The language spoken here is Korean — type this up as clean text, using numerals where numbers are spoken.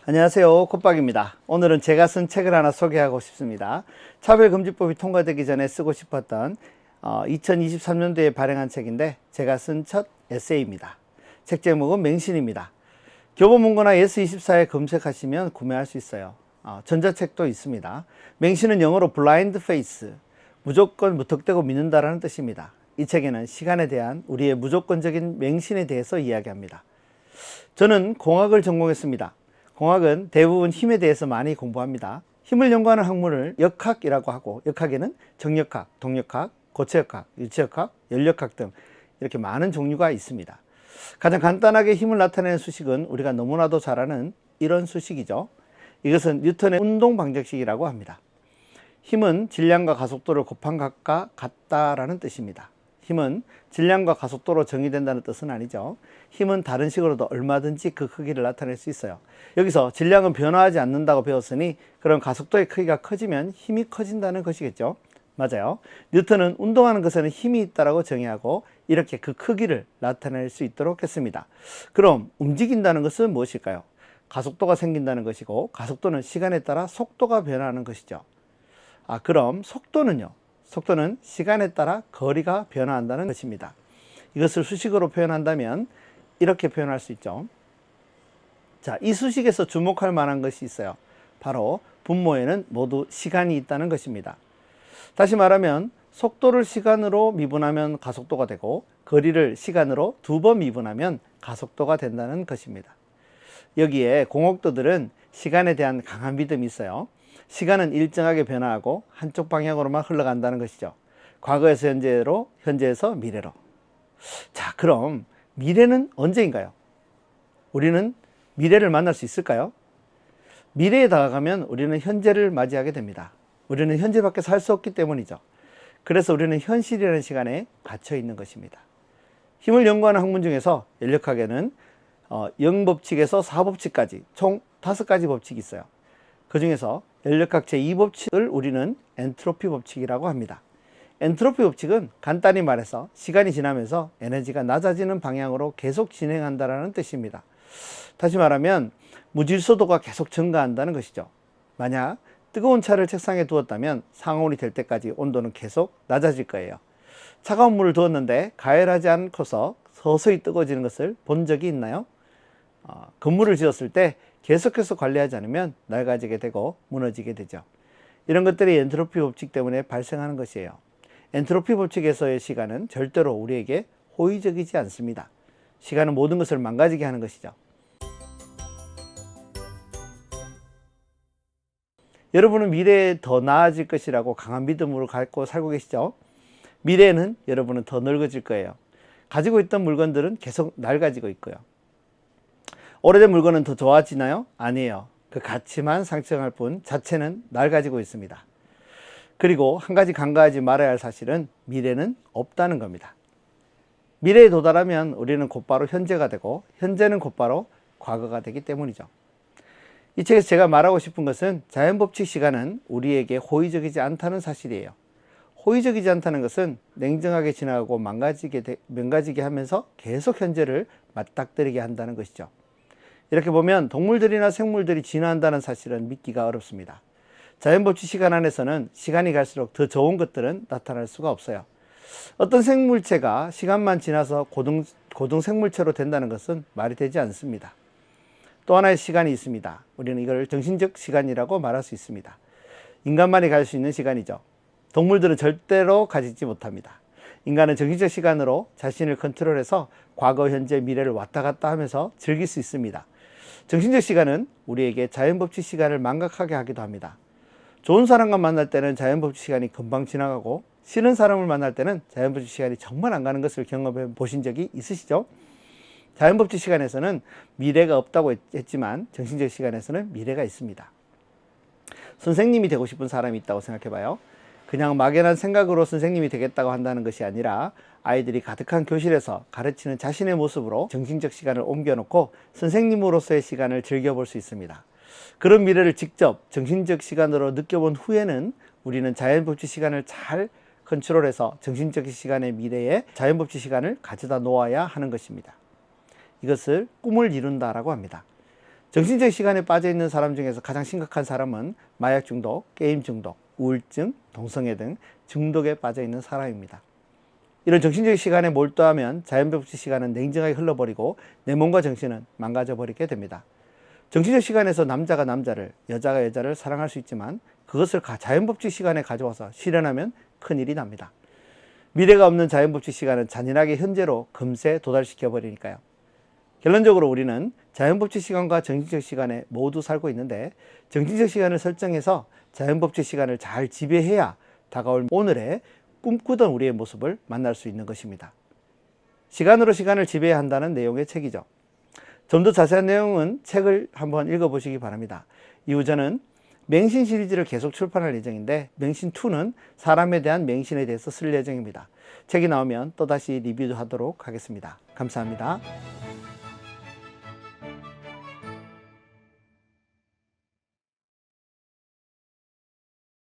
안녕하세요, 콧박입니다. 오늘은 제가 쓴 책을 하나 소개하고 싶습니다. 차별금지법이 통과되기 전에 쓰고 싶었던 2023년도에 발행한 책인데 제가 쓴 첫 에세이입니다. 책 제목은 맹신입니다. 교보문고나 예스24에 검색하시면 구매할 수 있어요. 전자책도 있습니다. 맹신은 영어로 블라인드 페이스, 무조건 무턱대고 믿는다라는 뜻입니다. 이 책에는 시간에 대한 우리의 무조건적인 맹신에 대해서 이야기합니다. 저는 공학을 전공했습니다. 공학은 대부분 힘에 대해서 많이 공부합니다. 힘을 연구하는 학문을 역학이라고 하고, 역학에는 정역학, 동역학, 고체역학, 유체역학, 연력학 등 이렇게 많은 종류가 있습니다. 가장 간단하게 힘을 나타내는 수식은 우리가 너무나도 잘 아는 이런 수식이죠. 이것은 뉴턴의 운동방정식이라고 합니다. 힘은 질량과 가속도를 곱한 값과 같다라는 뜻입니다. 힘은 질량과 가속도로 정의된다는 뜻은 아니죠. 힘은 다른 식으로도 얼마든지 그 크기를 나타낼 수 있어요. 여기서 질량은 변화하지 않는다고 배웠으니 그럼 가속도의 크기가 커지면 힘이 커진다는 것이겠죠. 맞아요. 뉴턴은 운동하는 것에는 힘이 있다고 정의하고 이렇게 그 크기를 나타낼 수 있도록 했습니다. 그럼 움직인다는 것은 무엇일까요? 가속도가 생긴다는 것이고, 가속도는 시간에 따라 속도가 변화하는 것이죠. 그럼 속도는요? 속도는 시간에 따라 거리가 변화한다는 것입니다. 이것을 수식으로 표현한다면 이렇게 표현할 수 있죠. 자, 이 수식에서 주목할 만한 것이 있어요. 바로 분모에는 모두 시간이 있다는 것입니다. 다시 말하면 속도를 시간으로 미분하면 가속도가 되고, 거리를 시간으로 2번 미분하면 가속도가 된다는 것입니다. 여기에 공학도들은 시간에 대한 강한 믿음이 있어요. 시간은 일정하게 변화하고 한쪽 방향으로만 흘러간다는 것이죠. 과거에서 현재로, 현재에서 미래로. 자, 그럼 미래는 언제인가요? 우리는 미래를 만날 수 있을까요? 미래에 다가가면 우리는 현재를 맞이하게 됩니다. 우리는 현재밖에 살 수 없기 때문이죠. 그래서 우리는 현실이라는 시간에 갇혀 있는 것입니다. 힘을 연구하는 학문 중에서 연력학에는 0법칙에서 4법칙까지 총 5가지 법칙이 있어요. 그 중에서 연력학 제2법칙을 우리는 엔트로피 법칙이라고 합니다. 엔트로피 법칙은 간단히 말해서 시간이 지나면서 에너지가 낮아지는 방향으로 계속 진행한다는 뜻입니다. 다시 말하면 무질서도가 계속 증가한다는 것이죠. 만약 뜨거운 차를 책상에 두었다면 상온이 될 때까지 온도는 계속 낮아질 거예요. 차가운 물을 두었는데 가열하지 않고서 서서히 뜨거워지는 것을 본 적이 있나요? 건물을 지었을 때 계속해서 관리하지 않으면 낡아지게 되고 무너지게 되죠. 이런 것들이 엔트로피 법칙 때문에 발생하는 것이에요. 엔트로피 법칙에서의 시간은 절대로 우리에게 호의적이지 않습니다. 시간은 모든 것을 망가지게 하는 것이죠. 여러분은 미래에 더 나아질 것이라고 강한 믿음으로 갖고 살고 계시죠? 미래에는 여러분은 더 늙어질 거예요. 가지고 있던 물건들은 계속 낡아지고 있고요. 오래된 물건은 더 좋아지나요? 아니에요. 그 가치만 상승할 뿐 자체는 낡아지고 있습니다. 그리고 한 가지 간과하지 말아야 할 사실은 미래는 없다는 겁니다. 미래에 도달하면 우리는 곧바로 현재가 되고, 현재는 곧바로 과거가 되기 때문이죠. 이 책에서 제가 말하고 싶은 것은 자연법칙 시간은 우리에게 호의적이지 않다는 사실이에요. 호의적이지 않다는 것은 냉정하게 지나가고 망가지게 하면서 계속 현재를 맞닥뜨리게 한다는 것이죠. 이렇게 보면 동물들이나 생물들이 진화한다는 사실은 믿기가 어렵습니다. 자연법칙 시간 안에서는 시간이 갈수록 더 좋은 것들은 나타날 수가 없어요. 어떤 생물체가 시간만 지나서 고등 생물체로 된다는 것은 말이 되지 않습니다. 또 하나의 시간이 있습니다. 우리는 이걸 정신적 시간이라고 말할 수 있습니다. 인간만이 가질 수 있는 시간이죠. 동물들은 절대로 가지지 못합니다. 인간은 정신적 시간으로 자신을 컨트롤해서 과거, 현재, 미래를 왔다 갔다 하면서 즐길 수 있습니다. 정신적 시간은 우리에게 자연법칙 시간을 망각하게 하기도 합니다. 좋은 사람과 만날 때는 자연법칙 시간이 금방 지나가고, 싫은 사람을 만날 때는 자연법칙 시간이 정말 안 가는 것을 경험해 보신 적이 있으시죠? 자연법칙 시간에서는 미래가 없다고 했지만 정신적 시간에서는 미래가 있습니다. 선생님이 되고 싶은 사람이 있다고 생각해 봐요. 그냥 막연한 생각으로 선생님이 되겠다고 한다는 것이 아니라 아이들이 가득한 교실에서 가르치는 자신의 모습으로 정신적 시간을 옮겨놓고 선생님으로서의 시간을 즐겨볼 수 있습니다. 그런 미래를 직접 정신적 시간으로 느껴본 후에는 우리는 자연법칙 시간을 잘 컨트롤해서 정신적 시간의 미래에 자연법칙 시간을 가져다 놓아야 하는 것입니다. 이것을 꿈을 이룬다라고 합니다. 정신적 시간에 빠져 있는 사람 중에서 가장 심각한 사람은 마약 중독, 게임 중독, 우울증, 동성애 등 중독에 빠져 있는 사람입니다. 이런 정신적 시간에 몰두하면 자연법칙 시간은 냉정하게 흘러버리고 내 몸과 정신은 망가져 버리게 됩니다. 정신적 시간에서 남자가 남자를, 여자가 여자를 사랑할 수 있지만 그것을 자연법칙 시간에 가져와서 실현하면 큰일이 납니다. 미래가 없는 자연법칙 시간은 잔인하게 현재로 금세 도달시켜 버리니까요. 결론적으로 우리는 자연법칙 시간과 정신적 시간에 모두 살고 있는데 정신적 시간을 설정해서 자연법칙 시간을 잘 지배해야 다가올 오늘의 꿈꾸던 우리의 모습을 만날 수 있는 것입니다. 시간으로 시간을 지배해야 한다는 내용의 책이죠. 좀 더 자세한 내용은 책을 한번 읽어보시기 바랍니다. 이후 저는 맹신 시리즈를 계속 출판할 예정인데 맹신2는 사람에 대한 맹신에 대해서 쓸 예정입니다. 책이 나오면 또다시 리뷰하도록 하겠습니다. 감사합니다.